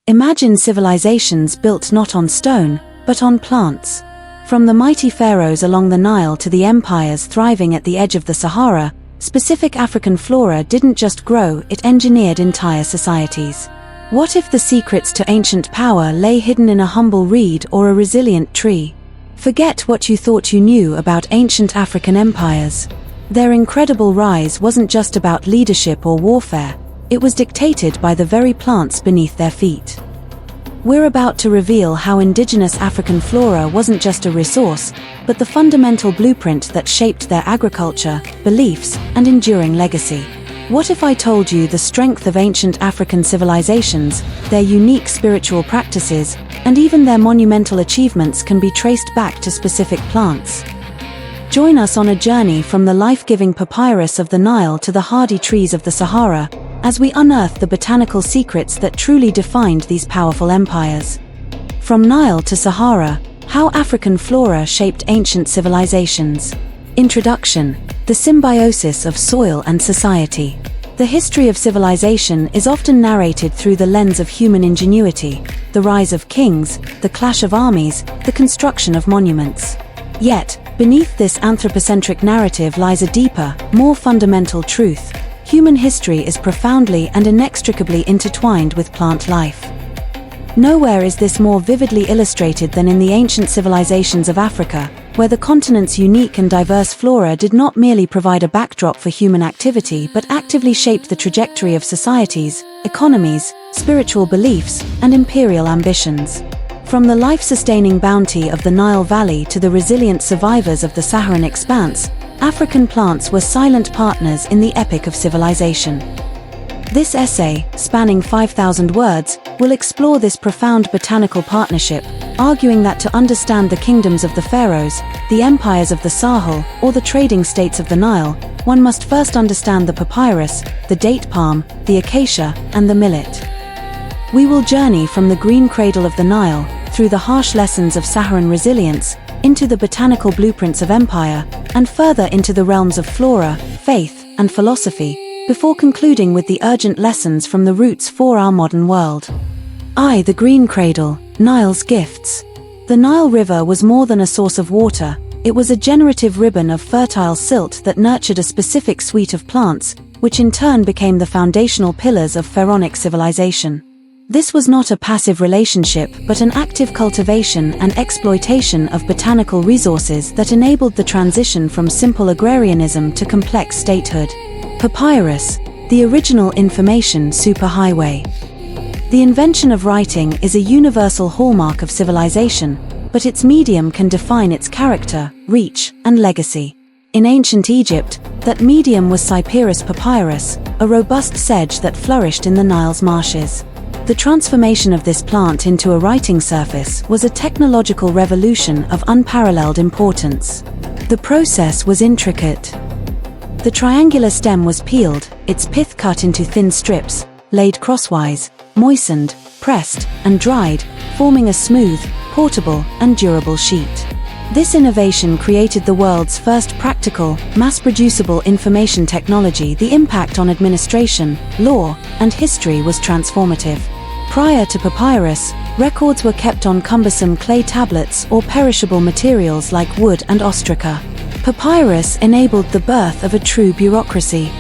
Imagine civilizations built not on stone, but on plants. From the mighty pharaohs along the Nile to the empires thriving at the edge of the Sahara, specific African flora didn't just grow, it engineered entire societies. What if the secrets to ancient power lay hidden in a humble reed or a resilient tree? Forget what you thought you knew about ancient African empires. Their incredible rise wasn't just about leadership or warfare, it was dictated by the very plants beneath their feet. We're about to reveal how indigenous African flora wasn't just a resource, but the fundamental blueprint that shaped their agriculture, beliefs, and enduring legacy. What if I told you the strength of ancient African civilizations, their unique spiritual practices, and even their monumental achievements can be traced back to specific plants? Join us on a journey from the life-giving papyrus of the Nile to the hardy trees of the Sahara, as we unearth the botanical secrets that truly defined these powerful empires. From Nile to Sahara, how African flora shaped ancient civilizations. Introduction: the symbiosis of soil and society. The history of civilization is often narrated through the lens of human ingenuity, the rise of kings, the clash of armies, the construction of monuments. Yet, beneath this anthropocentric narrative lies a deeper, more fundamental truth. Human history is profoundly and inextricably intertwined with plant life. Nowhere is this more vividly illustrated than in the ancient civilizations of Africa, where the continent's unique and diverse flora did not merely provide a backdrop for human activity but actively shaped the trajectory of societies, economies, spiritual beliefs, and imperial ambitions. From the life-sustaining bounty of the Nile Valley to the resilient survivors of the Saharan expanse, African plants were silent partners in the epic of civilization. This essay, spanning 5,000 words, will explore this profound botanical partnership, arguing that to understand the kingdoms of the pharaohs, the empires of the Sahel, or the trading states of the Nile, one must first understand the papyrus, the date palm, the acacia, and the millet. We will journey from the green cradle of the Nile, through the harsh lessons of Saharan resilience, into the botanical blueprints of empire, and further into the realms of flora, faith, and philosophy, before concluding with the urgent lessons from the roots for our modern world. The green cradle, Nile's gifts. The Nile River was more than a source of water, it was a generative ribbon of fertile silt that nurtured a specific suite of plants, which in turn became the foundational pillars of pharaonic civilization. This was not a passive relationship but an active cultivation and exploitation of botanical resources that enabled the transition from simple agrarianism to complex statehood. Papyrus, the original information superhighway. The invention of writing is a universal hallmark of civilization, but its medium can define its character, reach, and legacy. In ancient Egypt, that medium was Cyperus papyrus, a robust sedge that flourished in the Nile's marshes. The transformation of this plant into a writing surface was a technological revolution of unparalleled importance. The process was intricate. The triangular stem was peeled, its pith cut into thin strips, laid crosswise, moistened, pressed, and dried, forming a smooth, portable, and durable sheet. This innovation created the world's first practical, mass-producible information technology. The impact on administration, law, and history was transformative. Prior to papyrus, records were kept on cumbersome clay tablets or perishable materials like wood and ostraca. Papyrus enabled the birth of a true bureaucracy.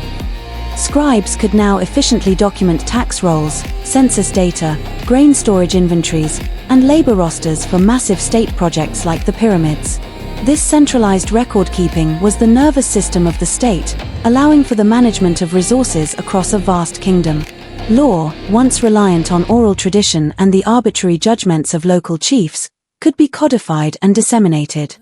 Scribes could now efficiently document tax rolls, census data, grain storage inventories, and labor rosters for massive state projects like the pyramids. This centralized record-keeping was the nervous system of the state, allowing for the management of resources across a vast kingdom. Law, once reliant on oral tradition and the arbitrary judgments of local chiefs, could be codified and disseminated.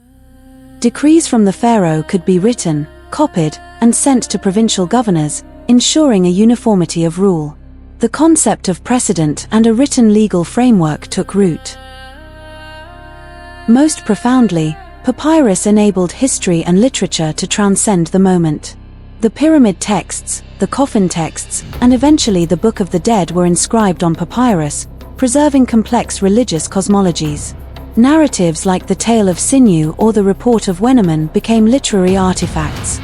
Decrees from the pharaoh could be written, copied, and sent to provincial governors, ensuring a uniformity of rule. The concept of precedent and a written legal framework took root. Most profoundly, papyrus enabled history and literature to transcend the moment. The pyramid texts, the coffin texts, and eventually the Book of the Dead were inscribed on papyrus, preserving complex religious cosmologies. Narratives like the Tale of Sinew or the Report of Wenamun became literary artifacts.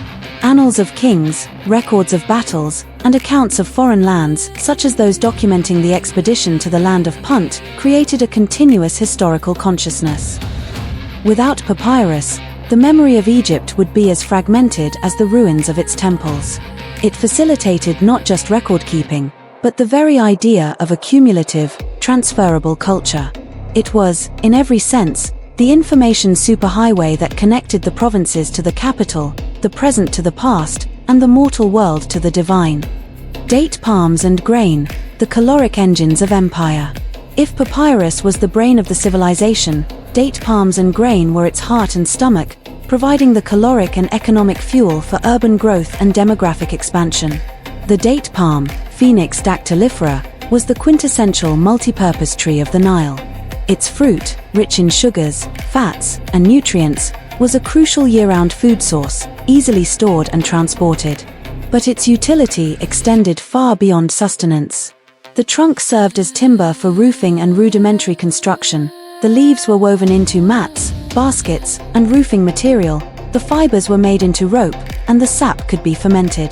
Annals of kings, records of battles, and accounts of foreign lands, such as those documenting the expedition to the land of Punt, created a continuous historical consciousness. Without papyrus, the memory of Egypt would be as fragmented as the ruins of its temples. It facilitated not just record-keeping, but the very idea of a cumulative, transferable culture. It was, in every sense, the information superhighway that connected the provinces to the capital, the present to the past, and the mortal world to the divine. Date palms and grain, the caloric engines of empire. If papyrus was the brain of the civilization, date palms and grain were its heart and stomach, providing the caloric and economic fuel for urban growth and demographic expansion. The date palm, Phoenix dactylifera, was the quintessential multi-purpose tree of the Nile. Its fruit, rich in sugars, fats, and nutrients, was a crucial year-round food source, easily stored and transported. But its utility extended far beyond sustenance. The trunk served as timber for roofing and rudimentary construction. The leaves were woven into mats, baskets, and roofing material. The fibers were made into rope, and the sap could be fermented.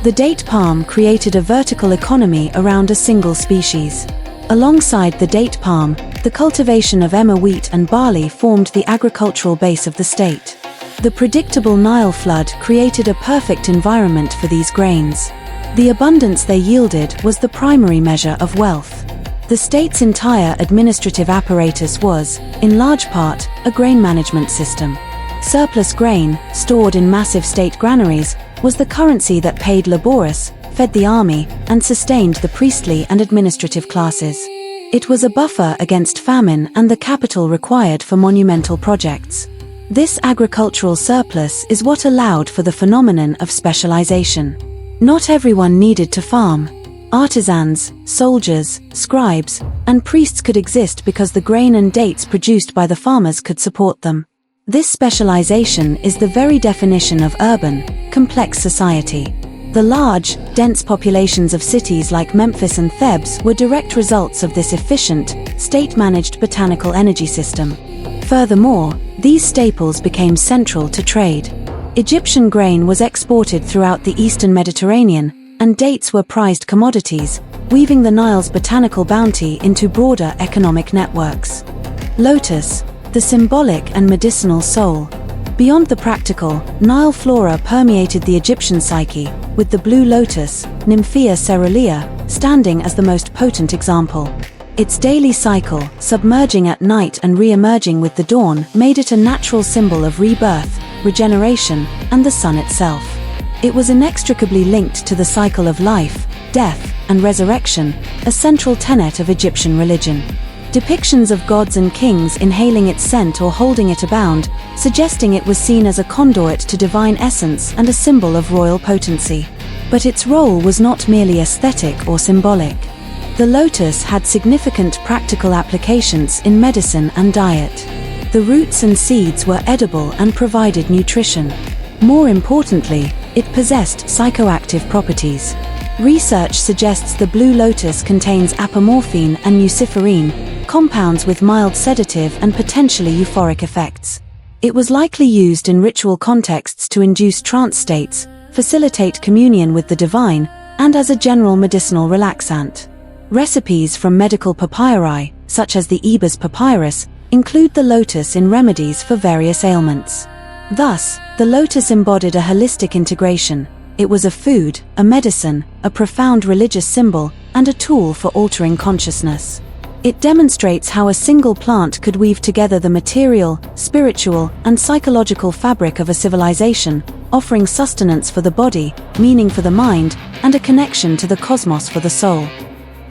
The date palm created a vertical economy around a single species. Alongside the date palm, the cultivation of emmer wheat and barley formed the agricultural base of the state. The predictable Nile flood created a perfect environment for these grains. The abundance they yielded was the primary measure of wealth. The state's entire administrative apparatus was, in large part, a grain management system. Surplus grain, stored in massive state granaries, was the currency that paid labourers, fed the army, and sustained the priestly and administrative classes. It was a buffer against famine and the capital required for monumental projects. This agricultural surplus is what allowed for the phenomenon of specialization. Not everyone needed to farm. Artisans, soldiers, scribes, and priests could exist because the grain and dates produced by the farmers could support them. This specialization is the very definition of urban, complex society. The large, dense populations of cities like Memphis and Thebes were direct results of this efficient, state-managed botanical energy system. Furthermore, these staples became central to trade. Egyptian grain was exported throughout the eastern Mediterranean, and dates were prized commodities, weaving the Nile's botanical bounty into broader economic networks. Lotus, the symbolic and medicinal soul. Beyond the practical, Nile flora permeated the Egyptian psyche, with the blue lotus, Nymphea caerulea, standing as the most potent example. Its daily cycle, submerging at night and re-emerging with the dawn, made it a natural symbol of rebirth, regeneration, and the sun itself. It was inextricably linked to the cycle of life, death, and resurrection, a central tenet of Egyptian religion. Depictions of gods and kings inhaling its scent or holding it abound, suggesting it was seen as a conduit to divine essence and a symbol of royal potency. But its role was not merely aesthetic or symbolic. The lotus had significant practical applications in medicine and diet. The roots and seeds were edible and provided nutrition. More importantly, it possessed psychoactive properties. Research suggests the blue lotus contains apomorphine and luciferine, compounds with mild sedative and potentially euphoric effects. It was likely used in ritual contexts to induce trance states, facilitate communion with the divine, and as a general medicinal relaxant. Recipes from medical papyri, such as the Ebers papyrus, include the lotus in remedies for various ailments. Thus, the lotus embodied a holistic integration. It was a food, a medicine, a profound religious symbol, and a tool for altering consciousness. It demonstrates how a single plant could weave together the material, spiritual, and psychological fabric of a civilization, offering sustenance for the body, meaning for the mind, and a connection to the cosmos for the soul.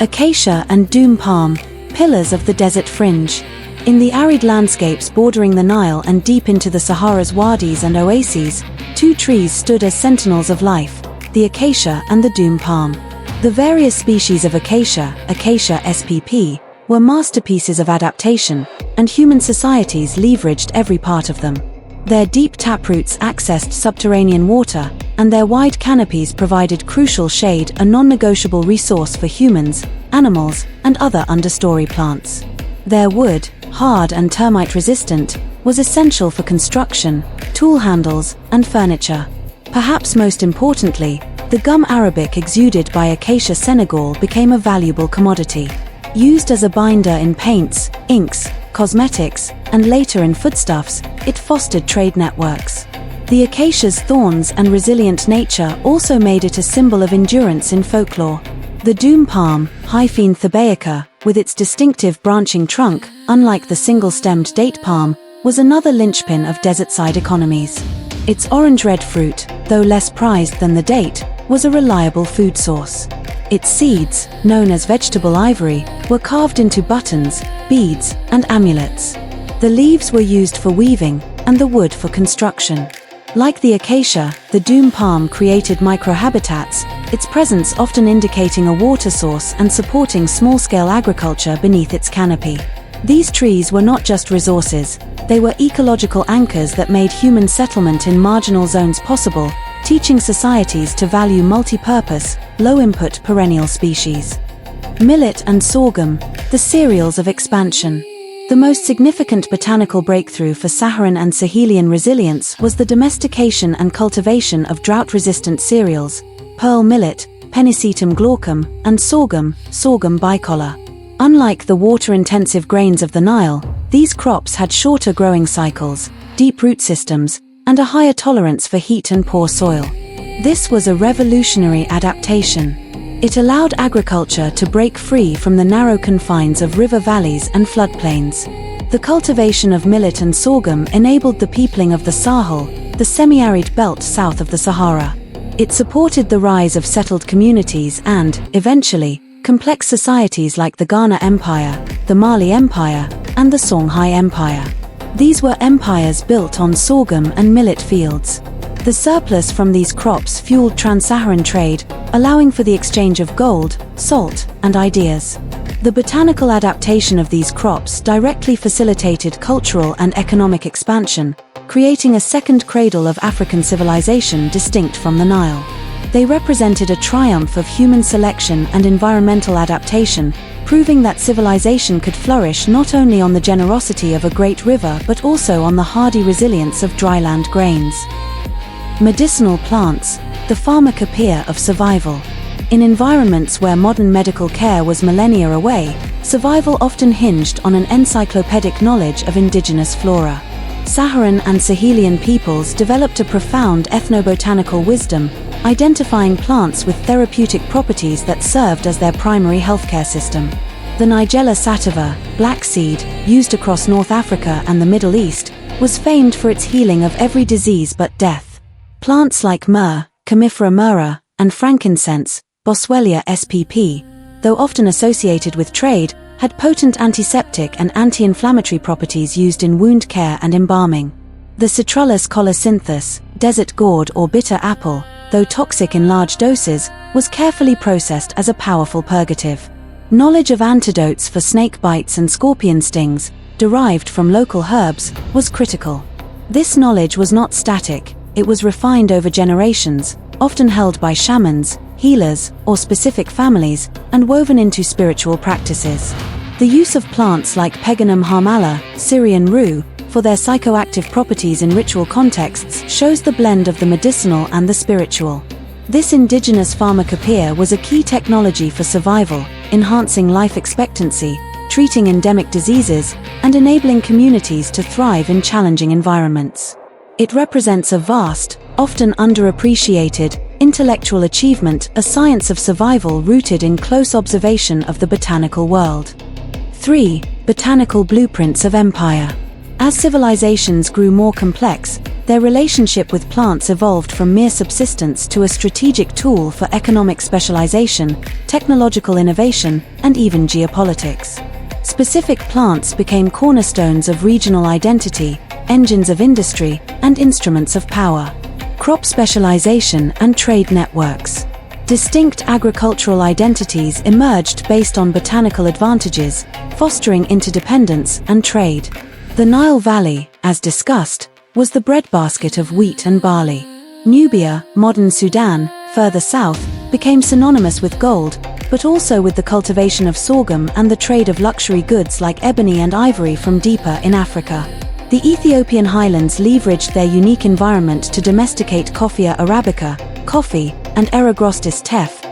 Acacia and Doum Palm, pillars of the desert fringe. In the arid landscapes bordering the Nile and deep into the Sahara's wadis and oases, two trees stood as sentinels of life, the acacia and the Doum Palm. The various species of acacia, Acacia spp, were masterpieces of adaptation, and human societies leveraged every part of them. Their deep taproots accessed subterranean water, and their wide canopies provided crucial shade, a non-negotiable resource for humans, animals, and other understory plants. Their wood, hard and termite-resistant, was essential for construction, tool handles, and furniture. Perhaps most importantly, the gum arabic exuded by Acacia Senegal became a valuable commodity. Used as a binder in paints, inks, cosmetics, and later in foodstuffs, it fostered trade networks. The acacia's thorns and resilient nature also made it a symbol of endurance in folklore. The doum palm, Hyphaene thebaica, with its distinctive branching trunk, unlike the single-stemmed date palm, was another linchpin of desert-side economies. Its orange-red fruit, though less prized than the date, was a reliable food source. Its seeds, known as vegetable ivory, were carved into buttons, beads, and amulets. The leaves were used for weaving, and the wood for construction. Like the acacia, the doum palm created microhabitats, its presence often indicating a water source and supporting small-scale agriculture beneath its canopy. These trees were not just resources, they were ecological anchors that made human settlement in marginal zones possible, teaching societies to value multi-purpose, low-input perennial species. Millet and sorghum, the cereals of expansion. The most significant botanical breakthrough for Saharan and Sahelian resilience was the domestication and cultivation of drought-resistant cereals, pearl millet, Pennisetum glaucum, and sorghum bicolor. Unlike the water-intensive grains of the Nile, these crops had shorter growing cycles, deep root systems, and a higher tolerance for heat and poor soil. This was a revolutionary adaptation. It allowed agriculture to break free from the narrow confines of river valleys and floodplains. The cultivation of millet and sorghum enabled the peopling of the Sahel, the semi-arid belt south of the Sahara. It supported the rise of settled communities and, eventually, complex societies like the Ghana Empire, the Mali Empire, and the Songhai Empire. These were empires built on sorghum and millet fields. The surplus from these crops fueled trans-Saharan trade, allowing for the exchange of gold, salt, and ideas. The botanical adaptation of these crops directly facilitated cultural and economic expansion, creating a second cradle of African civilization distinct from the Nile. They represented a triumph of human selection and environmental adaptation, proving that civilization could flourish not only on the generosity of a great river but also on the hardy resilience of dryland grains. Medicinal plants, the pharmacopoeia of survival. In environments where modern medical care was millennia away, survival often hinged on an encyclopedic knowledge of indigenous flora. Saharan and Sahelian peoples developed a profound ethnobotanical wisdom, identifying plants with therapeutic properties that served as their primary healthcare system. The Nigella sativa, black seed, used across North Africa and the Middle East, was famed for its healing of every disease but death. Plants like myrrh, Commiphora myrrha, and frankincense, Boswellia spp., though often associated with trade, had potent antiseptic and anti-inflammatory properties used in wound care and embalming. The Citrullus colocynthus, desert gourd or bitter apple, though toxic in large doses, was carefully processed as a powerful purgative. Knowledge of antidotes for snake bites and scorpion stings, derived from local herbs, was critical. This knowledge was not static, it was refined over generations, often held by shamans, healers, or specific families, and woven into spiritual practices. The use of plants like Peganum harmala, Syrian rue, for their psychoactive properties in ritual contexts shows the blend of the medicinal and the spiritual. This indigenous pharmacopoeia was a key technology for survival, enhancing life expectancy, treating endemic diseases, and enabling communities to thrive in challenging environments. It represents a vast, often underappreciated, intellectual achievement, a science of survival rooted in close observation of the botanical world. 3. Botanical blueprints of empire. As civilizations grew more complex, their relationship with plants evolved from mere subsistence to a strategic tool for economic specialization, technological innovation, and even geopolitics. Specific plants became cornerstones of regional identity, engines of industry, and instruments of power. Crop specialization and trade networks. Distinct agricultural identities emerged based on botanical advantages, fostering interdependence and trade. The Nile Valley, as discussed, was the breadbasket of wheat and barley. Nubia, modern Sudan, further south, became synonymous with gold, but also with the cultivation of sorghum and the trade of luxury goods like ebony and ivory from deeper in Africa. The Ethiopian highlands leveraged their unique environment to domesticate Coffea arabica, coffee, and Eragrostis teff,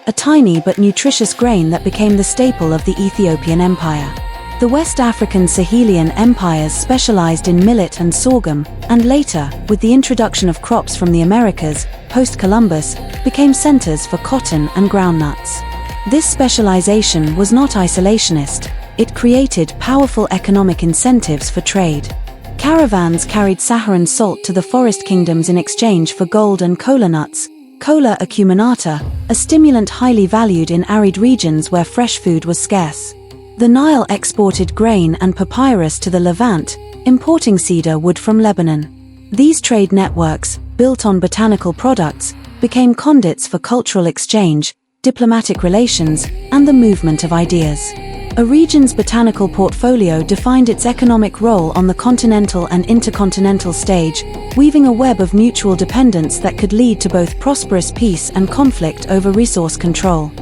a tiny but nutritious grain that became the staple of the Ethiopian Empire. The West African Sahelian empires specialized in millet and sorghum, and later, with the introduction of crops from the Americas, post-Columbus, became centers for cotton and groundnuts. This specialization was not isolationist. It created powerful economic incentives for trade. Caravans carried Saharan salt to the forest kingdoms in exchange for gold and cola nuts, cola acuminata, a stimulant highly valued in arid regions where fresh food was scarce. The Nile exported grain and papyrus to the Levant, importing cedar wood from Lebanon. These trade networks, built on botanical products, became conduits for cultural exchange, diplomatic relations, and the movement of ideas. A region's botanical portfolio defined its economic role on the continental and intercontinental stage, weaving a web of mutual dependence that could lead to both prosperous peace and conflict over resource control.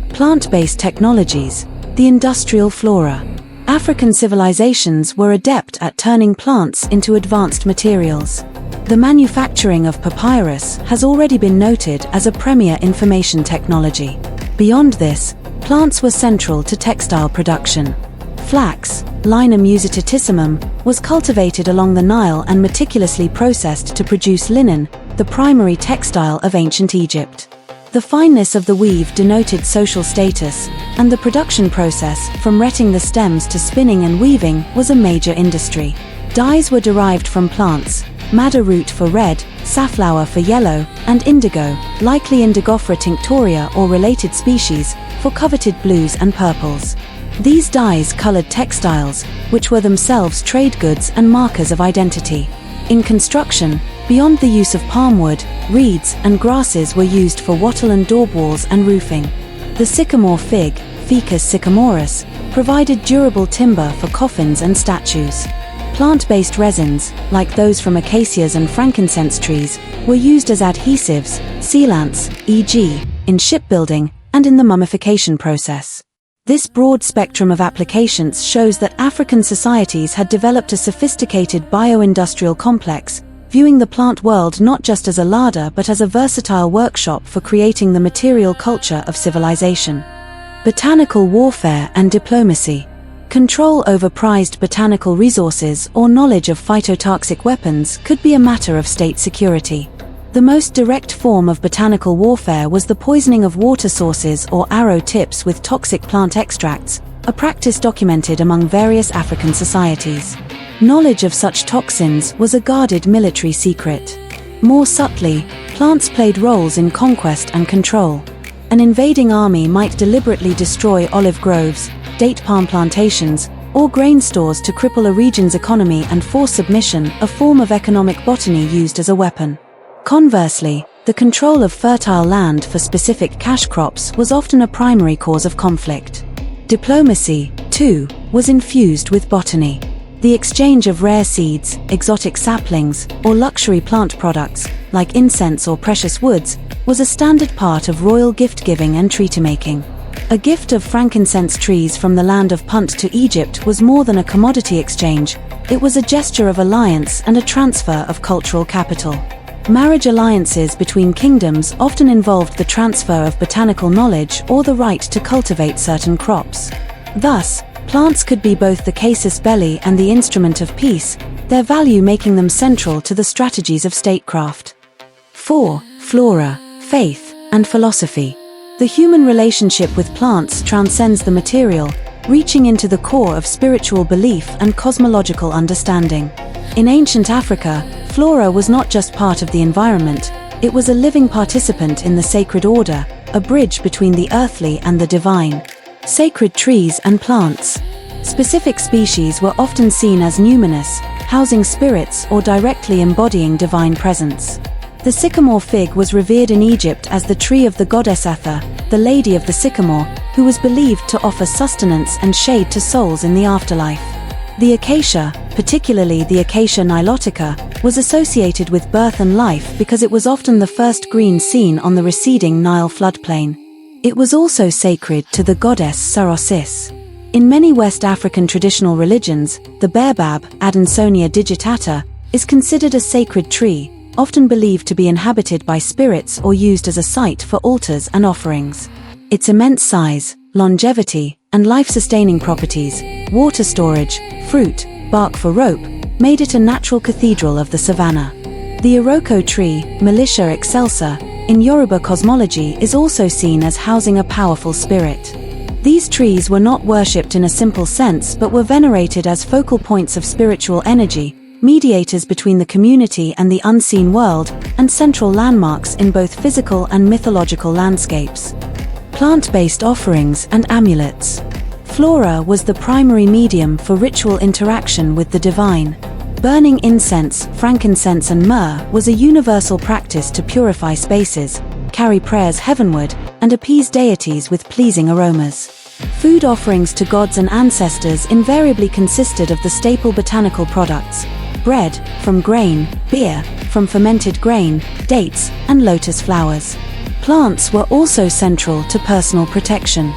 Plant-based technologies. The industrial flora. African civilizations were adept at turning plants into advanced materials. The manufacturing of papyrus has already been noted as a premier information technology. Beyond this, plants were central to textile production. Flax, Linum usitisssimum, was cultivated along the Nile and meticulously processed to produce linen, the primary textile of ancient Egypt. The fineness of the weave denoted social status, and the production process, from retting the stems to spinning and weaving, was a major industry. Dyes were derived from plants, madder root for red, safflower for yellow, and indigo, likely Indigofera tinctoria or related species, for coveted blues and purples. These dyes colored textiles, which were themselves trade goods and markers of identity. In construction, beyond the use of palm wood, reeds and grasses were used for wattle and daub walls and roofing. The sycamore fig, Ficus sycamorus, provided durable timber for coffins and statues. Plant-based resins, like those from acacias and frankincense trees, were used as adhesives, sealants, e.g., in shipbuilding, and in the mummification process. This broad spectrum of applications shows that African societies had developed a sophisticated bio-industrial complex, viewing the plant world not just as a larder but as a versatile workshop for creating the material culture of civilization. Botanical warfare and diplomacy. Control over prized botanical resources or knowledge of phytotoxic weapons could be a matter of state security. The most direct form of botanical warfare was the poisoning of water sources or arrow tips with toxic plant extracts, a practice documented among various African societies. Knowledge of such toxins was a guarded military secret. More subtly, plants played roles in conquest and control. An invading army might deliberately destroy olive groves, date palm plantations, or grain stores to cripple a region's economy and force submission, a form of economic botany used as a weapon. Conversely, the control of fertile land for specific cash crops was often a primary cause of conflict. Diplomacy, too, was infused with botany. The exchange of rare seeds, exotic saplings, or luxury plant products, like incense or precious woods, was a standard part of royal gift-giving and treaty-making. A gift of frankincense trees from the land of Punt to Egypt was more than a commodity exchange, it was a gesture of alliance and a transfer of cultural capital. Marriage alliances between kingdoms often involved the transfer of botanical knowledge or the right to cultivate certain crops. Thus, plants could be both the casus belli and the instrument of peace, their value making them central to the strategies of statecraft. 4. Flora, faith, and philosophy. The human relationship with plants transcends the material, reaching into the core of spiritual belief and cosmological understanding. In ancient Africa, flora was not just part of the environment, it was a living participant in the sacred order, a bridge between the earthly and the divine. Sacred trees and plants. Specific species were often seen as numinous, housing spirits or directly embodying divine presence. The sycamore fig was revered in Egypt as the tree of the goddess Ether, the lady of the sycamore, who was believed to offer sustenance and shade to souls in the afterlife. The acacia, particularly the Acacia nilotica, was associated with birth and life because it was often the first green seen on the receding Nile floodplain. It was also sacred to the goddess Sarosis. In many West African traditional religions, the baobab, Adansonia digitata, is considered a sacred tree, often believed to be inhabited by spirits or used as a site for altars and offerings. Its immense size, longevity, and life-sustaining properties, water storage, fruit, bark for rope, made it a natural cathedral of the savanna. The iroko tree, Militia excelsa, in Yoruba cosmology is also seen as housing a powerful spirit. These trees were not worshipped in a simple sense but were venerated as focal points of spiritual energy, mediators between the community and the unseen world, and central landmarks in both physical and mythological landscapes. Plant-based offerings and amulets. Flora was the primary medium for ritual interaction with the divine. Burning incense, frankincense and myrrh was a universal practice to purify spaces, carry prayers heavenward, and appease deities with pleasing aromas. Food offerings to gods and ancestors invariably consisted of the staple botanical products: bread, from grain, beer, from fermented grain, dates, and lotus flowers. Plants were also central to personal protection.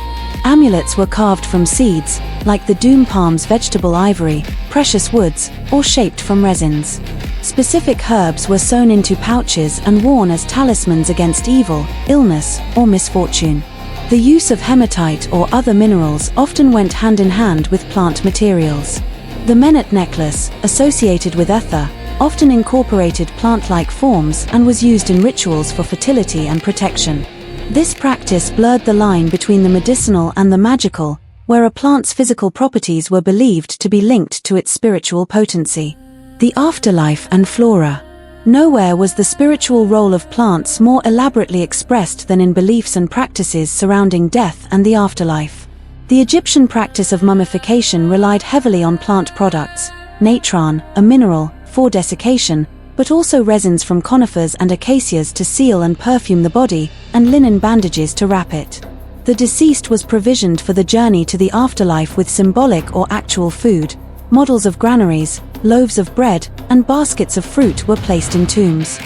Amulets were carved from seeds, like the Doum palm's vegetable ivory, precious woods, or shaped from resins. Specific herbs were sewn into pouches and worn as talismans against evil, illness, or misfortune. The use of hematite or other minerals often went hand in hand with plant materials. The millet necklace, associated with ether, often incorporated plant-like forms and was used in rituals for fertility and protection. This practice blurred the line between the medicinal and the magical, where a plant's physical properties were believed to be linked to its spiritual potency. The afterlife and flora. Nowhere was the spiritual role of plants more elaborately expressed than in beliefs and practices surrounding death and the afterlife. The Egyptian practice of mummification relied heavily on plant products, natron, a mineral, for desiccation, but also resins from conifers and acacias to seal and perfume the body, and linen bandages to wrap it. The deceased was provisioned for the journey to the afterlife with symbolic or actual food. Models of granaries, loaves of bread, and baskets of fruit were placed in tombs.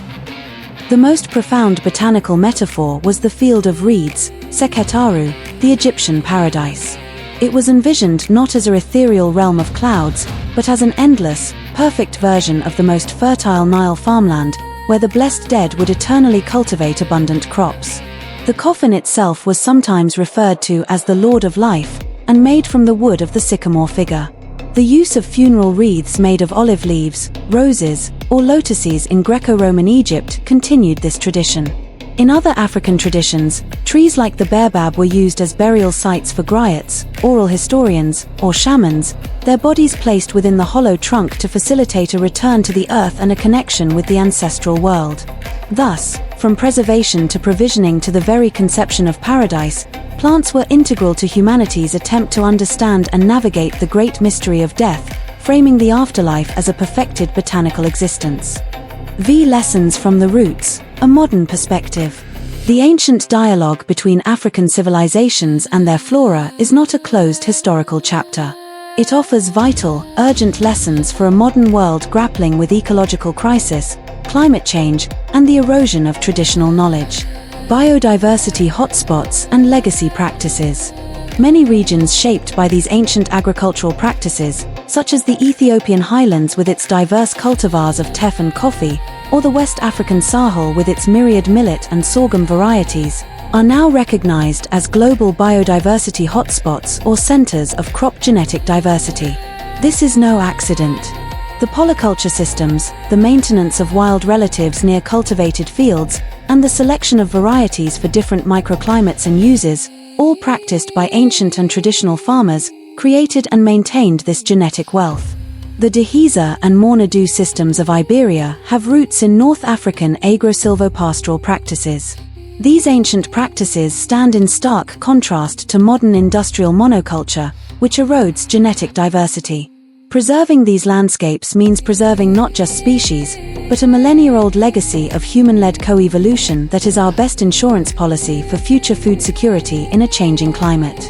The most profound botanical metaphor was the field of reeds, Seketaru, the Egyptian paradise. It was envisioned not as an ethereal realm of clouds, but as an endless, perfect version of the most fertile Nile farmland, where the blessed dead would eternally cultivate abundant crops. The coffin itself was sometimes referred to as the Lord of Life, and made from the wood of the sycamore figure. The use of funeral wreaths made of olive leaves, roses, or lotuses in Greco-Roman Egypt continued this tradition. In other African traditions, trees like the baobab were used as burial sites for griots, oral historians, or shamans, their bodies placed within the hollow trunk to facilitate a return to the earth and a connection with the ancestral world. Thus, from preservation to provisioning to the very conception of paradise, plants were integral to humanity's attempt to understand and navigate the great mystery of death, framing the afterlife as a perfected botanical existence. Lessons from the roots, a modern perspective. The ancient dialogue between African civilizations and their flora is not a closed historical chapter. It offers vital, urgent lessons for a modern world grappling with ecological crisis, climate change, and the erosion of traditional knowledge. Biodiversity hotspots and legacy practices. Many regions shaped by these ancient agricultural practices, such as the Ethiopian highlands with its diverse cultivars of teff and coffee, or the West African Sahel with its myriad millet and sorghum varieties, are now recognized as global biodiversity hotspots or centers of crop genetic diversity. This is no accident. The polyculture systems, the maintenance of wild relatives near cultivated fields, and the selection of varieties for different microclimates and uses, all practiced by ancient and traditional farmers, created and maintained this genetic wealth. The Dehesa and Mornadu systems of Iberia have roots in North African agro-silvopastoral practices. These ancient practices stand in stark contrast to modern industrial monoculture, which erodes genetic diversity. Preserving these landscapes means preserving not just species, but a millennia-old legacy of human-led co-evolution that is our best insurance policy for future food security in a changing climate.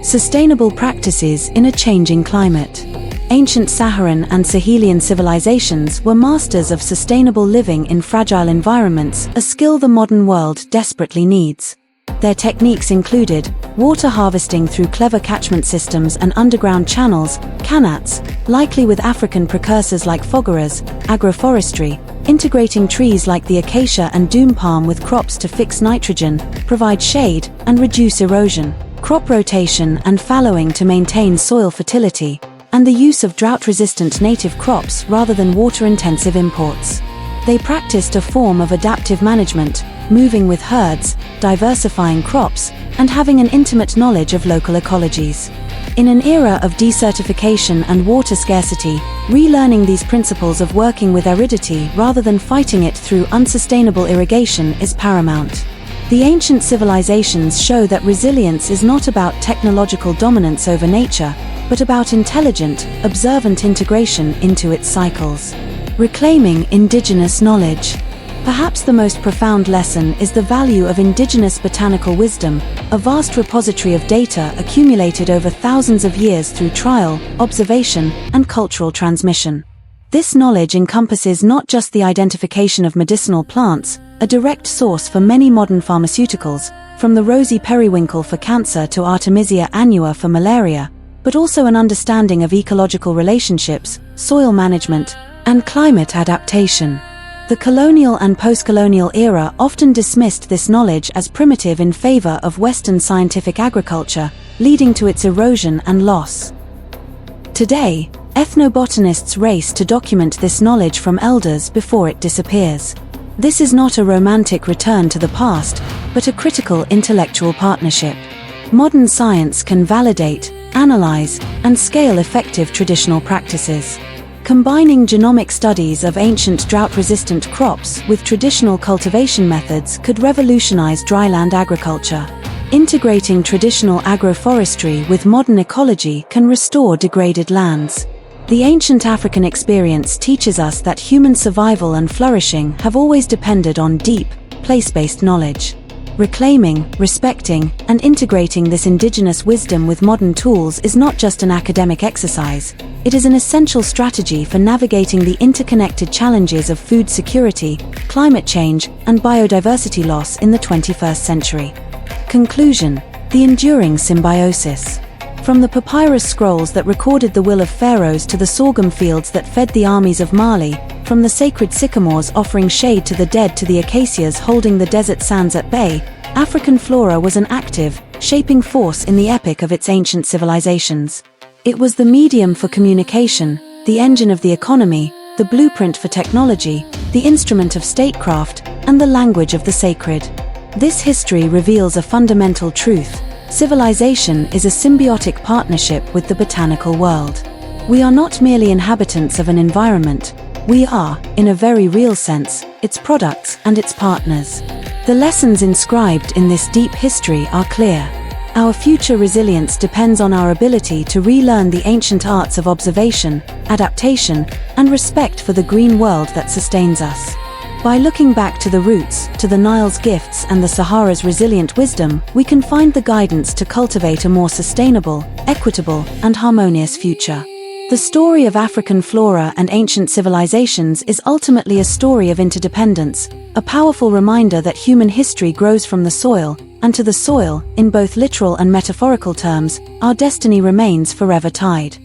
Sustainable practices in a changing climate. Ancient Saharan and Sahelian civilizations were masters of sustainable living in fragile environments, a skill the modern world desperately needs. Their techniques included water harvesting through clever catchment systems and underground channels, qanats, likely with African precursors like fougères, agroforestry, integrating trees like the Acacia and Doum Palm with crops to fix nitrogen, provide shade, and reduce erosion, crop rotation and fallowing to maintain soil fertility, and the use of drought-resistant native crops rather than water-intensive imports. They practiced a form of adaptive management, moving with herds, diversifying crops, and having an intimate knowledge of local ecologies. In an era of desertification and water scarcity, relearning these principles of working with aridity rather than fighting it through unsustainable irrigation is paramount. The ancient civilizations show that resilience is not about technological dominance over nature, but about intelligent, observant integration into its cycles. Reclaiming indigenous knowledge. Perhaps the most profound lesson is the value of indigenous botanical wisdom, a vast repository of data accumulated over thousands of years through trial, observation, and cultural transmission. This knowledge encompasses not just the identification of medicinal plants, a direct source for many modern pharmaceuticals, from the rosy periwinkle for cancer to Artemisia annua for malaria, but also an understanding of ecological relationships, soil management, and climate adaptation. The colonial and post-colonial era often dismissed this knowledge as primitive in favor of Western scientific agriculture, leading to its erosion and loss. Today, ethnobotanists race to document this knowledge from elders before it disappears. This is not a romantic return to the past, but a critical intellectual partnership. Modern science can validate, analyze, and scale effective traditional practices. Combining genomic studies of ancient drought-resistant crops with traditional cultivation methods could revolutionize dryland agriculture. Integrating traditional agroforestry with modern ecology can restore degraded lands. The ancient African experience teaches us that human survival and flourishing have always depended on deep, place-based knowledge. Reclaiming, respecting, and integrating this indigenous wisdom with modern tools is not just an academic exercise, it is an essential strategy for navigating the interconnected challenges of food security, climate change, and biodiversity loss in the 21st century. Conclusion: the enduring symbiosis. From the papyrus scrolls that recorded the will of pharaohs to the sorghum fields that fed the armies of Mali, from the sacred sycamores offering shade to the dead to the acacias holding the desert sands at bay, African flora was an active, shaping force in the epic of its ancient civilizations. It was the medium for communication, the engine of the economy, the blueprint for technology, the instrument of statecraft, and the language of the sacred. This history reveals a fundamental truth: civilization is a symbiotic partnership with the botanical world. We are not merely inhabitants of an environment, we are, in a very real sense, its products and its partners. The lessons inscribed in this deep history are clear. Our future resilience depends on our ability to relearn the ancient arts of observation, adaptation, and respect for the green world that sustains us. By looking back to the roots, to the Nile's gifts and the Sahara's resilient wisdom, we can find the guidance to cultivate a more sustainable, equitable, and harmonious future. The story of African flora and ancient civilizations is ultimately a story of interdependence, a powerful reminder that human history grows from the soil, and to the soil, in both literal and metaphorical terms, our destiny remains forever tied.